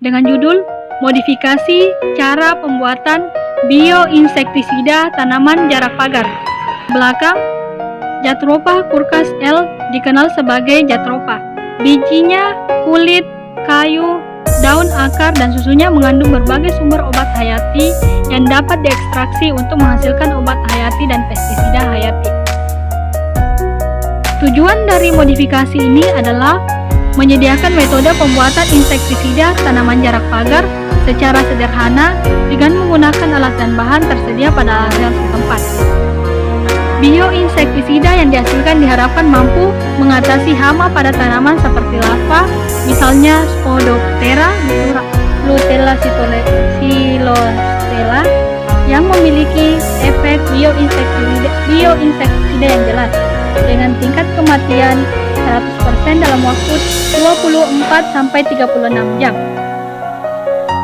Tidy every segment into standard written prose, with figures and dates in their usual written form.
dengan judul Modifikasi Cara Pembuatan Bioinsektisida Tanaman Jarak Pagar. Belakang, Jatropha curcas L dikenal sebagai jatropha. Bijinya, kulit, kayu, daun, akar, dan susunya mengandung berbagai sumber obat hayati yang dapat diekstraksi untuk menghasilkan obat hayati dan pestisida hayati. Tujuan dari modifikasi ini adalah menyediakan metode pembuatan insektisida tanaman jarak pagar secara sederhana dengan menggunakan alat dan bahan tersedia pada area setempat. Bioinsektisida yang dihasilkan diharapkan mampu mengatasi hama pada tanaman seperti larva, misalnya Spodoptera Lutella silostella, yang memiliki efek bioinsektisida yang jelas, dengan tingkat kematian 100% dalam waktu 24-36 jam.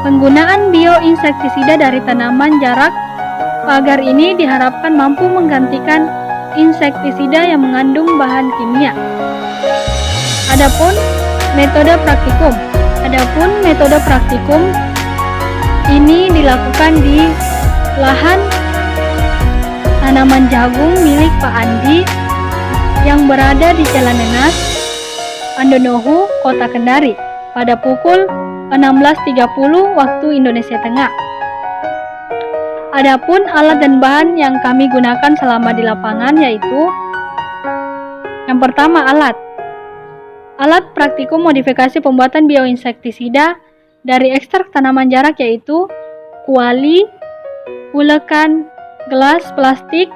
Penggunaan bioinsektisida dari tanaman jarak pagar ini diharapkan mampu menggantikan insektisida yang mengandung bahan kimia. Adapun metode praktikum ini dilakukan di lahan tanaman jagung milik Pak Andi yang berada di Jalan Nenas, Andonohu, Kota Kendari pada pukul 16.30 waktu Indonesia Tengah. Adapun alat dan bahan yang kami gunakan selama di lapangan yaitu yang pertama alat praktikum modifikasi pembuatan bioinsektisida dari ekstrak tanaman jarak yaitu kuali, ulekan, gelas plastik,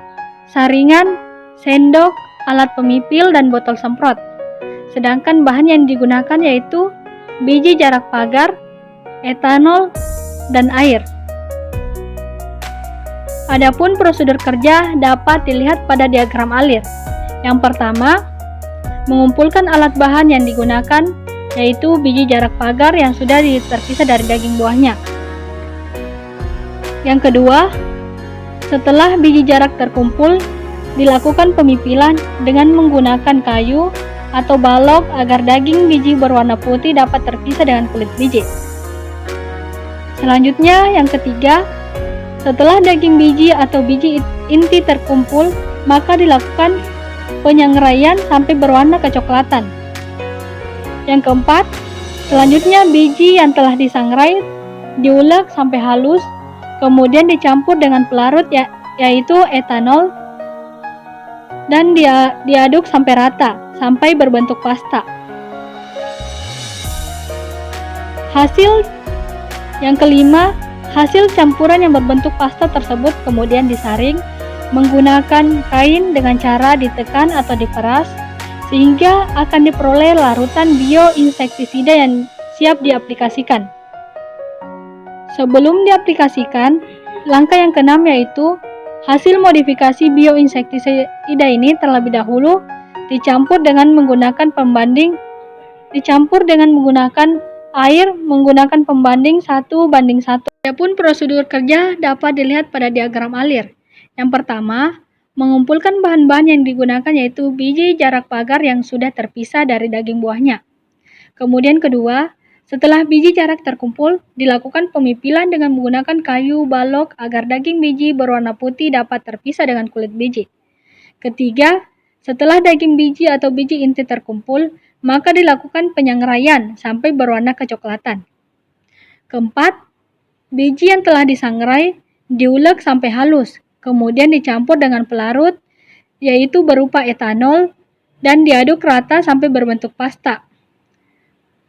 saringan, sendok, alat pemipil, dan botol semprot. Sedangkan bahan yang digunakan yaitu biji jarak pagar, etanol, dan air. Adapun prosedur kerja dapat dilihat pada diagram alir. Yang pertama, mengumpulkan alat bahan yang digunakan yaitu biji jarak pagar yang sudah terpisah dari daging buahnya. Yang kedua, setelah biji jarak terkumpul, dilakukan pemipilan dengan menggunakan kayu atau balok agar daging biji berwarna putih dapat terpisah dengan kulit biji. Selanjutnya, yang ketiga, setelah daging biji atau biji inti terkumpul, maka dilakukan penyangraian sampai berwarna kecoklatan. Yang keempat, selanjutnya biji yang telah disangrai diulek sampai halus, kemudian dicampur dengan pelarut yaitu etanol dan diaduk sampai rata, sampai berbentuk pasta. Yang kelima, hasil campuran yang berbentuk pasta tersebut kemudian disaring menggunakan kain dengan cara ditekan atau diperas, sehingga akan diperoleh larutan bioinsektisida yang siap diaplikasikan. Sebelum diaplikasikan, langkah yang keenam yaitu hasil modifikasi bioinsektisida ini terlebih dahulu dicampur dengan menggunakan air menggunakan pembanding 1:1. Adapun prosedur kerja dapat dilihat pada diagram alir. Yang pertama, mengumpulkan bahan-bahan yang digunakan yaitu biji jarak pagar yang sudah terpisah dari daging buahnya. Kemudian kedua, setelah biji jarak terkumpul, dilakukan pemipilan dengan menggunakan kayu balok agar daging biji berwarna putih dapat terpisah dengan kulit biji. Ketiga, setelah daging biji atau biji inti terkumpul, maka dilakukan penyangraian sampai berwarna kecoklatan. Keempat, biji yang telah disangrai diulek sampai halus, kemudian dicampur dengan pelarut, yaitu berupa etanol, dan diaduk rata sampai berbentuk pasta.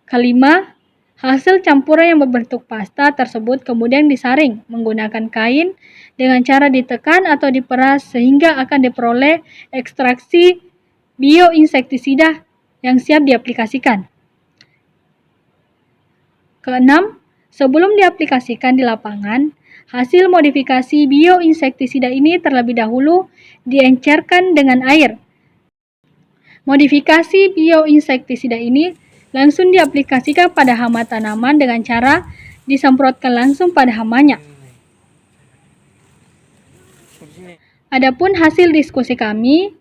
Kelima, hasil campuran yang berbentuk pasta tersebut kemudian disaring menggunakan kain dengan cara ditekan atau diperas sehingga akan diperoleh ekstraksi bioinsektisida yang siap diaplikasikan. Keenam, sebelum diaplikasikan di lapangan, hasil modifikasi bioinsektisida ini terlebih dahulu diencerkan dengan air. Modifikasi bioinsektisida ini langsung diaplikasikan pada hama tanaman dengan cara disemprotkan langsung pada hamanya. Adapun hasil diskusi kami,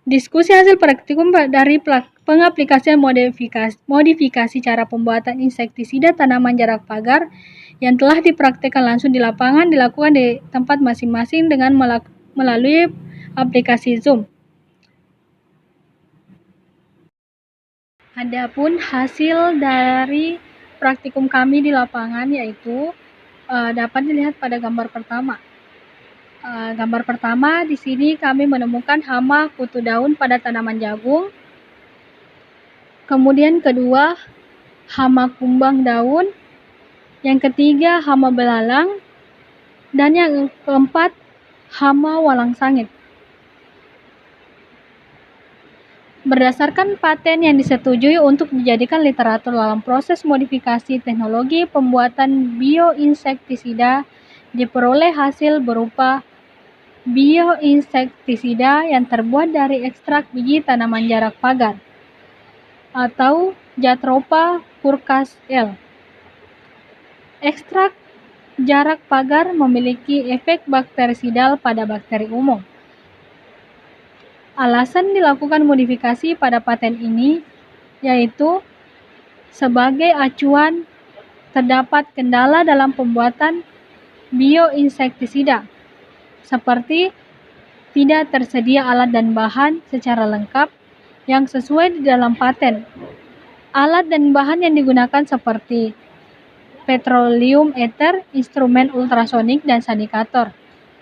Diskusi hasil praktikum dari pengaplikasian modifikasi cara pembuatan insektisida tanaman jarak pagar yang telah dipraktikkan langsung di lapangan dilakukan di tempat masing-masing dengan melalui aplikasi Zoom. Adapun hasil dari praktikum kami di lapangan yaitu dapat dilihat pada gambar pertama. Gambar pertama di sini kami menemukan hama kutu daun pada tanaman jagung. Kemudian kedua, hama kumbang daun. Yang ketiga, hama belalang. Dan yang keempat, hama walang sangit. Berdasarkan paten yang disetujui untuk dijadikan literatur dalam proses modifikasi teknologi pembuatan bioinsektisida, diperoleh hasil berupa bioinsektisida yang terbuat dari ekstrak biji tanaman jarak pagar atau Jatropha curcas L. Ekstrak jarak pagar memiliki efek bakterisidal pada bakteri umum. Alasan dilakukan modifikasi pada paten ini yaitu sebagai acuan terdapat kendala dalam pembuatan bioinsektisida, seperti tidak tersedia alat dan bahan secara lengkap yang sesuai di dalam paten. Alat dan bahan yang digunakan seperti petroleum ether, instrumen ultrasonik, dan sanitator,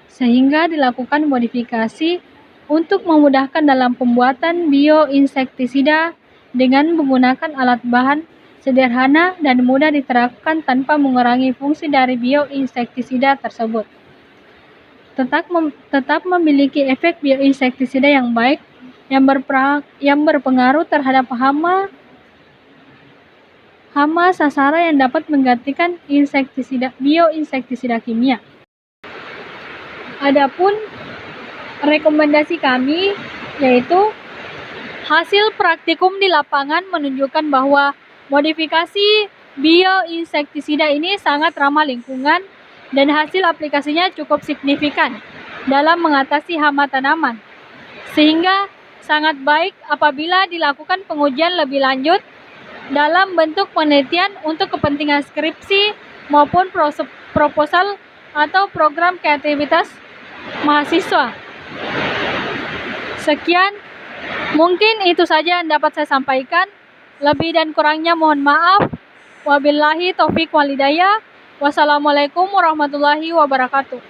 sehingga dilakukan modifikasi untuk memudahkan dalam pembuatan bioinsektisida dengan menggunakan alat bahan sederhana dan mudah diterapkan tanpa mengurangi fungsi dari bioinsektisida tersebut. Tetap memiliki efek bioinsektisida yang baik yang berpengaruh terhadap hama sasara yang dapat menggantikan bioinsektisida kimia. Adapun rekomendasi kami yaitu hasil praktikum di lapangan menunjukkan bahwa modifikasi bioinsektisida ini sangat ramah lingkungan dan hasil aplikasinya cukup signifikan dalam mengatasi hama tanaman, sehingga sangat baik apabila dilakukan pengujian lebih lanjut dalam bentuk penelitian untuk kepentingan skripsi maupun proposal atau program kreativitas mahasiswa. Sekian, mungkin itu saja yang dapat saya sampaikan. Lebih dan kurangnya mohon maaf. Wabillahi taufiq walhidayah. Wassalamualaikum warahmatullahi wabarakatuh.